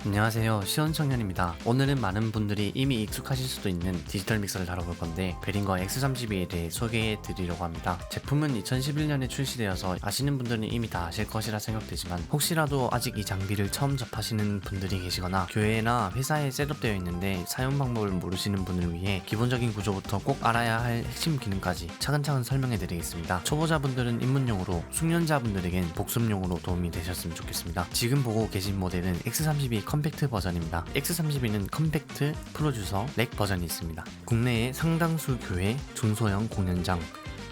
안녕하세요, 시원청년입니다. 오늘은 많은 분들이 이미 익숙하실 수도 있는 디지털 믹서를 다뤄볼 건데, 베링거 X32에 대해 소개해 드리려고 합니다. 제품은 2011년에 출시되어서 아시는 분들은 이미 다 아실 것이라 생각되지만, 혹시라도 아직 이 장비를 처음 접하시는 분들이 계시거나 교회나 회사에 셋업되어 있는데 사용 방법을 모르시는 분을 위해 기본적인 구조부터 꼭 알아야 할 핵심 기능까지 차근차근 설명해 드리겠습니다. 초보자분들은 입문용으로, 숙련자분들에겐 복습용으로 도움이 되셨으면 좋겠습니다. 지금 보고 계신 모델은 X32 컴팩트 버전입니다. X32는 컴팩트, 프로듀서, 렉 버전이 있습니다. 국내에 상당수 교회, 중소형 공연장,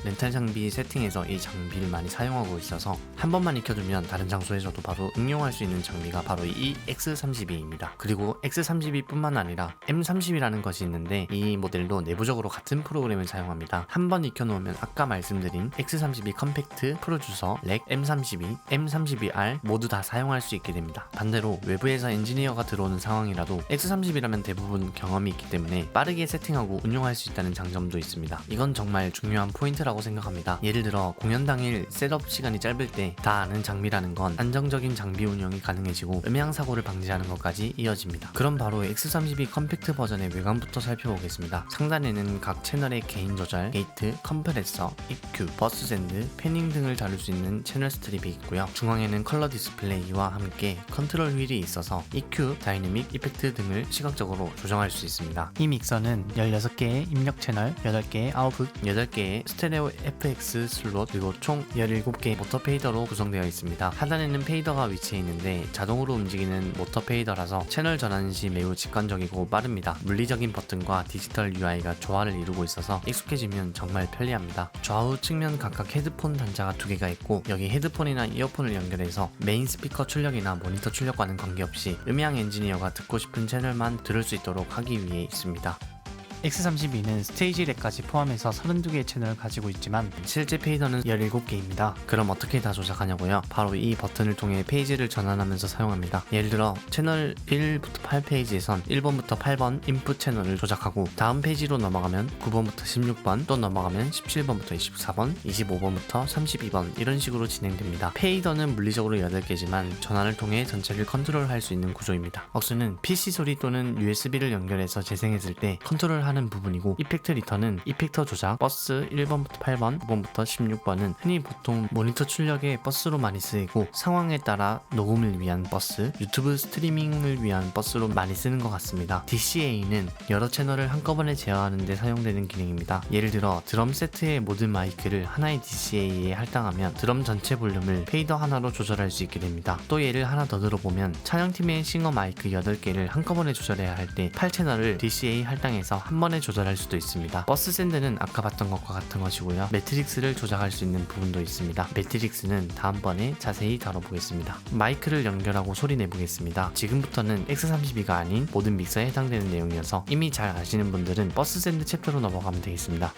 렌탈 장비 세팅에서 이 장비를 많이 사용하고 있어서 한 번만 익혀두면 다른 장소에서도 바로 응용할 수 있는 장비가 바로 이 X32입니다. 그리고 X32뿐만 아니라 M30이라는 것이 있는데 이 모델도 내부적으로 같은 프로그램을 사용합니다. 한 번 익혀놓으면 아까 말씀드린 X32 컴팩트, 프로듀서, 렉, M32, M32R 모두 다 사용할 수 있게 됩니다. 반대로 외부에서 엔지니어가 들어오는 상황이라도 X30이라면 대부분 경험이 있기 때문에 빠르게 세팅하고 운용할 수 있다는 장점도 있습니다. 이건 정말 중요한 포인트라고 생각합니다. 예를 들어 공연 당일 셋업 시간이 짧을 때 다 아는 장비라는 건 안정적인 장비 운영이 가능해지고 음향 사고를 방지하는 것까지 이어집니다. 그럼 바로 X32 컴팩트 버전의 외관부터 살펴보겠습니다. 상단에는 각 채널의 개인 조절, 게이트, 컴프레서, EQ, 버스 샌드, 패닝 등을 다룰 수 있는 채널 스트립이 있고요. 중앙에는 컬러 디스플레이와 함께 컨트롤 휠이 있어서 EQ, 다이내믹, 이펙트 등을 시각적으로 조정할 수 있습니다. 이 믹서는 16개의 입력 채널, 8개의 아웃풋, 8개의 스테레오 FX 슬롯, 그리고 총 17개의 모터 페이더로 구성되어 있습니다. 하단에는 페이더가 위치해 있는데 자동으로 움직이는 모터 페이더라서 채널 전환 시 매우 직관적이고 빠릅니다. 물리적인 버튼과 디지털 UI가 조화를 이루고 있어서 익숙해지면 정말 편리합니다. 좌우 측면 각각 헤드폰 단자가 2개가 있고, 여기 헤드폰이나 이어폰을 연결해서 메인 스피커 출력이나 모니터 출력과는 관계없이 음향 엔지니어가 듣고 싶은 채널만 들을 수 있도록 하기 위해 있습니다. X32는 스테이지 렉까지 포함해서 32개의 채널을 가지고 있지만 실제 페이더는 17개입니다. 그럼 어떻게 다 조작하냐고요? 바로 이 버튼을 통해 페이지를 전환하면서 사용합니다. 예를 들어 채널 1부터 8페이지에선 1번부터 8번 인풋 채널을 조작하고, 다음 페이지로 넘어가면 9번부터 16번, 또 넘어가면 17번부터 24번, 25번부터 32번 이런 식으로 진행됩니다. 페이더는 물리적으로 8개지만 전환을 통해 전체를 컨트롤할 수 있는 구조입니다. 억스는 PC 소리 또는 USB를 연결해서 재생했을 때 컨트롤 하는 부분이고, 이펙트 리턴은 이펙터 조작, 버스 1번부터 8번, 9번부터 16번은 흔히 보통 모니터 출력에 버스로 많이 쓰이고, 상황에 따라 녹음을 위한 버스, 유튜브 스트리밍을 위한 버스로 많이 쓰는 것 같습니다. DCA는 여러 채널을 한꺼번에 제어하는 데 사용되는 기능입니다. 예를 들어 드럼 세트의 모든 마이크를 하나의 DCA에 할당하면 드럼 전체 볼륨을 페이더 하나로 조절할 수 있게 됩니다. 또 예를 하나 더 들어보면 찬양팀의 싱어 마이크 8개를 한꺼번에 조절해야 할 때 8채널을 DCA 할당해서 한 번에 조절할 수도 있습니다. 버스 샌드는 아까 봤던 것과 같은 것이고요. 매트릭스를 조작할 수 있는 부분도 있습니다. 매트릭스는 다음번에 자세히 다뤄보겠습니다. 마이크를 연결하고 소리 내보겠습니다. 지금부터는 X32가 아닌 모든 믹서에 해당되는 내용이어서 이미 잘 아시는 분들은 버스 샌드 챕터로 넘어가면 되겠습니다.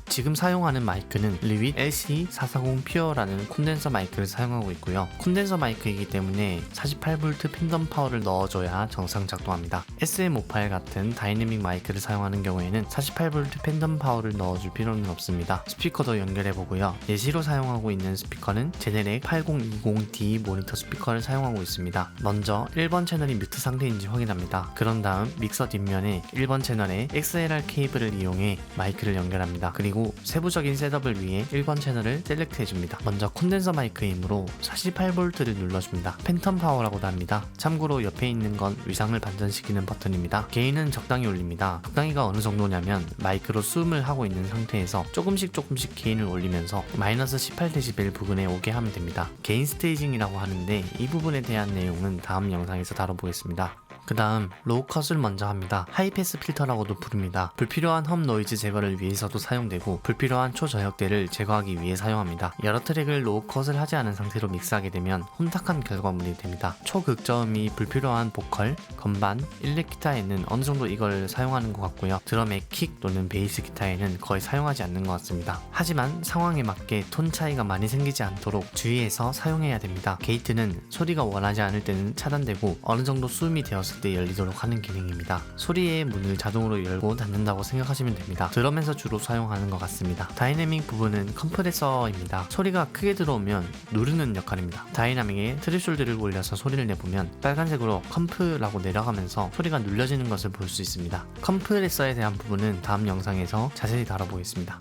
지금 사용하는 마이크는 리윗 LC440 퓨어라는 콘덴서 마이크를 사용하고 있고요. 콘덴서 마이크이기 때문에 48V 팬덤 파워를 넣어줘야 정상 작동합니다. SM58 같은 다이내믹 마이크를 사용하는 경우에는 48V 팬덤 파워를 넣어줄 필요는 없습니다. 스피커도 연결해보고요. 예시로 사용하고 있는 스피커는 제네렉 8020D 모니터 스피커를 사용하고 있습니다. 먼저 1번 채널이 뮤트 상태인지 확인합니다. 그런 다음 믹서 뒷면에 1번 채널에 XLR 케이블을 이용해 마이크를 연결합니다. 그리고 세부적인 셋업을 위해 1번 채널을 셀렉트 해줍니다. 먼저 콘덴서 마이크이므로 48V를 눌러줍니다. 팬텀 파워라고도 합니다. 참고로 옆에 있는 건 위상을 반전시키는 버튼입니다. 게인은 적당히 올립니다. 적당히가 어느 정도냐면 마이크로 수음을 하고 있는 상태에서 조금씩 게인을 올리면서 마이너스 18dB 부근에 오게 하면 됩니다. 게인 스테이징이라고 하는데 이 부분에 대한 내용은 다음 영상에서 다뤄보겠습니다. 그 다음 로우 컷을 먼저 합니다. 하이패스 필터라고도 부릅니다. 불필요한 험 노이즈 제거를 위해서도 사용되고, 불필요한 초저역대를 제거하기 위해 사용합니다. 여러 트랙을 로우 컷을 하지 않은 상태로 믹스하게 되면 혼탁한 결과물이 됩니다. 초극저음이 불필요한 보컬, 건반, 일렉 기타에는 어느 정도 이걸 사용하는 것 같고요. 드럼의 킥 또는 베이스 기타에는 거의 사용하지 않는 것 같습니다. 하지만 상황에 맞게 톤 차이가 많이 생기지 않도록 주의해서 사용해야 됩니다. 게이트는 소리가 원하지 않을 때는 차단되고, 어느 정도 수음이 되었을 때 열리도록 하는 기능입니다. 소리의 문을 자동으로 열고 닫는다고 생각하시면 됩니다. 드럼에서 주로 사용하는 것 같습니다. 다이내믹 부분은 컴프레서입니다. 소리가 크게 들어오면 누르는 역할입니다. 다이나믹에 트레숄드를 올려서 소리를 내보면 빨간색으로 컴프라고 내려가면서 소리가 눌려지는 것을 볼 수 있습니다. 컴프레서에 대한 부분은 다음 영상에서 자세히 다뤄보겠습니다.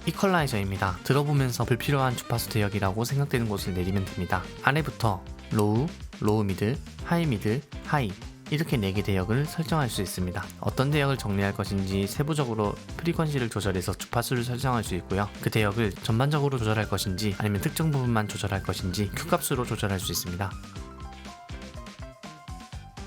이퀄라이저입니다. 들어보면서 불필요한 주파수 대역이라고 생각되는 곳을 내리면 됩니다. 아래부터 로우, 로우 미드, 하이 미드, 하이 이렇게 4개 대역을 설정할 수 있습니다. 어떤 대역을 정리할 것인지 세부적으로 프리퀀시를 조절해서 주파수를 설정할 수 있고요. 그 대역을 전반적으로 조절할 것인지 아니면 특정 부분만 조절할 것인지 Q값으로 조절할 수 있습니다.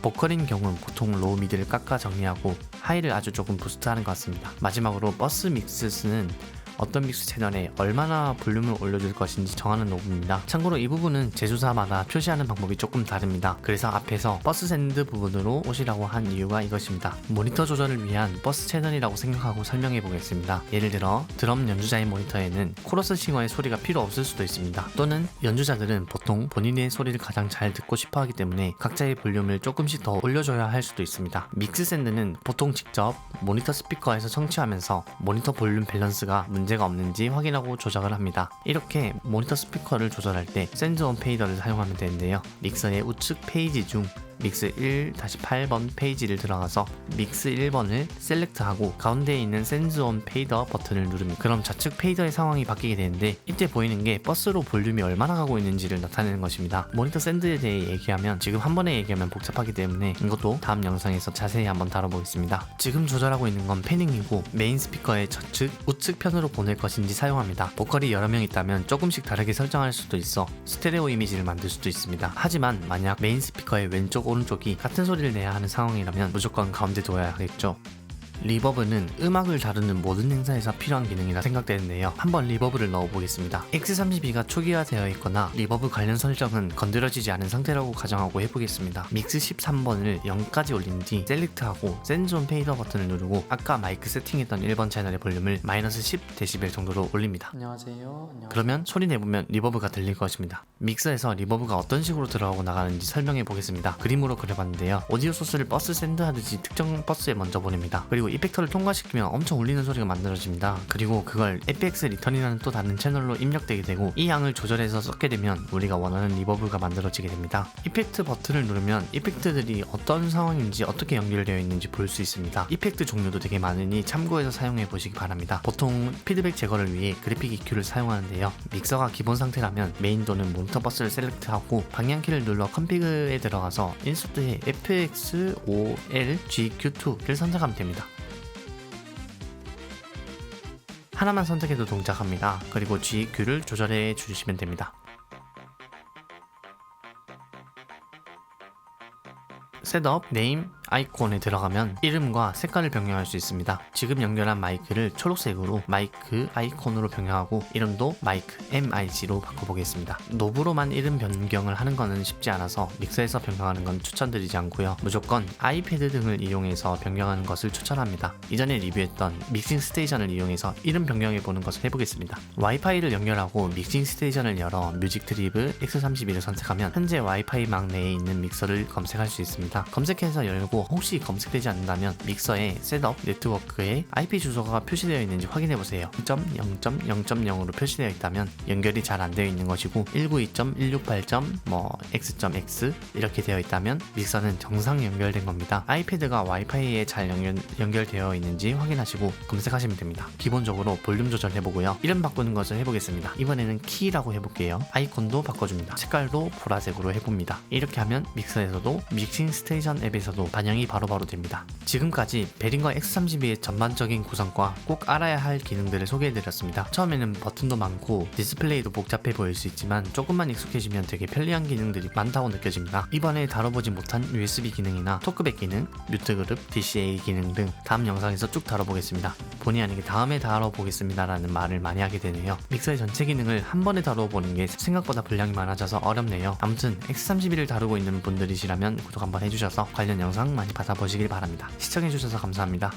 보컬인 경우는 보통 로우 미드를 깎아 정리하고 하이를 아주 조금 부스트하는 것 같습니다. 마지막으로 버스 믹스는 어떤 믹스 채널에 얼마나 볼륨을 올려줄 것인지 정하는 노브입니다. 참고로 이 부분은 제조사마다 표시하는 방법이 조금 다릅니다. 그래서 앞에서 버스 샌드 부분으로 오시라고 한 이유가 이것입니다. 모니터 조절을 위한 버스 채널이라고 생각하고 설명해 보겠습니다. 예를 들어 드럼 연주자의 모니터에는 코러스 싱어의 소리가 필요 없을 수도 있습니다. 또는 연주자들은 보통 본인의 소리를 가장 잘 듣고 싶어 하기 때문에 각자의 볼륨을 조금씩 더 올려줘야 할 수도 있습니다. 믹스 샌드는 보통 직접 모니터 스피커에서 청취하면서 모니터 볼륨 밸런스가 문제가 없는지 확인하고 조작을 합니다. 이렇게 모니터 스피커를 조절할 때 샌드온 페이더를 사용하면 되는데요. 믹서의 우측 페이지 중 믹스 1-8번 페이지를 들어가서 믹스 1번을 셀렉트하고 가운데에 있는 샌드온 페이더 버튼을 누릅니다. 그럼 좌측 페이더의 상황이 바뀌게 되는데 이때 보이는 게 버스로 볼륨이 얼마나 가고 있는지를 나타내는 것입니다. 모니터 샌드에 대해 얘기하면 지금 한 번에 얘기하면 복잡하기 때문에 이것도 다음 영상에서 자세히 한번 다뤄보겠습니다. 지금 조절하고 있는 건 패닝이고 메인 스피커의 좌측, 우측 편으로 보낼 것인지 사용합니다. 보컬이 여러 명 있다면 조금씩 다르게 설정할 수도 있어 스테레오 이미지를 만들 수도 있습니다. 하지만 만약 메인 스피커의 왼쪽 오른쪽이 같은 소리를 내야 하는 상황이라면 무조건 가운데 둬야 하겠죠. 리버브는 음악을 다루는 모든 행사에서 필요한 기능이라 생각되는데요. 한번 리버브를 넣어보겠습니다. X32가 초기화되어 있거나 리버브 관련 설정은 건드려지지 않은 상태라고 가정하고 해보겠습니다. 믹스 13번을 0까지 올린 뒤 셀렉트하고 샌드온 페이더 버튼을 누르고 아까 마이크 세팅했던 1번 채널의 볼륨을 마이너스 10dB 정도로 올립니다. 안녕하세요. 그러면 소리 내보면 리버브가 들릴 것입니다. 믹서에서 리버브가 어떤 식으로 들어가고 나가는지 설명해 보겠습니다. 그림으로 그려봤는데요. 오디오 소스를 버스 샌드 하듯이 특정 버스에 먼저 보냅니다. 그리고 이펙터를 통과시키면 엄청 울리는 소리가 만들어집니다. 그리고 그걸 FX 리턴이라는 또 다른 채널로 입력되게 되고 이 양을 조절해서 섞게 되면 우리가 원하는 리버브가 만들어지게 됩니다. 이펙트 버튼을 누르면 이펙트들이 어떤 상황인지 어떻게 연결되어 있는지 볼 수 있습니다. 이펙트 종류도 되게 많으니 참고해서 사용해 보시기 바랍니다. 보통 피드백 제거를 위해 그래픽 EQ를 사용하는데요. 믹서가 기본 상태라면 메인 또는 모니터 버스를 셀렉트하고 방향키를 눌러 컴피그에 들어가서 인서트에 FX5LGQ2를 선택하면 됩니다. 하나만 선택해도 동작합니다. 그리고 GQ를 조절해 주시면 됩니다. 셋업, 네임, 아이콘에 들어가면 이름과 색깔을 변경할 수 있습니다. 지금 연결한 마이크를 초록색으로 마이크 아이콘으로 변경하고 이름도 마이크 MIC로 바꿔보겠습니다. 노브로만 이름 변경을 하는 것은 쉽지 않아서 믹서에서 변경하는 건 추천드리지 않고요. 무조건 아이패드 등을 이용해서 변경하는 것을 추천합니다. 이전에 리뷰했던 믹싱 스테이션을 이용해서 이름 변경해보는 것을 해보겠습니다. 와이파이를 연결하고 믹싱 스테이션을 열어 뮤직 트리브 X32를 선택하면 현재 와이파이망 내에 있는 믹서를 검색할 수 있습니다. 검색해서 열고 혹시 검색되지 않는다면 믹서의 셋업 네트워크에 IP 주소가 표시되어 있는지 확인해보세요. 0.0.0.0으로 표시되어 있다면 연결이 잘 안되어 있는 것이고 192.168.x 이렇게 되어 있다면 믹서는 정상 연결된 겁니다. 아이패드가 와이파이에 잘 연결되어 있는지 확인하시고 검색하시면 됩니다. 기본적으로 볼륨 조절해보고요. 이름 바꾸는 것을 해보겠습니다. 이번에는 키라고 해볼게요. 아이콘도 바꿔줍니다. 색깔도 보라색으로 해봅니다. 이렇게 하면 믹서에서도 믹싱 스테이션 앱에서도 반영이 바로바로 됩니다. 지금까지 베링거 X32의 전반적인 구성과 꼭 알아야 할 기능들을 소개해드렸습니다. 처음에는 버튼도 많고 디스플레이도 복잡해 보일 수 있지만 조금만 익숙해지면 되게 편리한 기능들이 많다고 느껴집니다. 이번에 다뤄보지 못한 USB 기능이나 토크백 기능, 뮤트 그룹, DCA 기능 등 다음 영상에서 쭉 다뤄보겠습니다. 본의 아니게 다음에 다뤄보겠습니다 라는 말을 많이 하게 되네요. 믹서의 전체 기능을 한 번에 다뤄보는 게 생각보다 분량이 많아져서 어렵네요. 아무튼 X32를 다루고 있는 분들이시라면 구독 한번 해주셔서 관련 영상 많이 받아보시길 바랍니다. 시청해주셔서 감사합니다.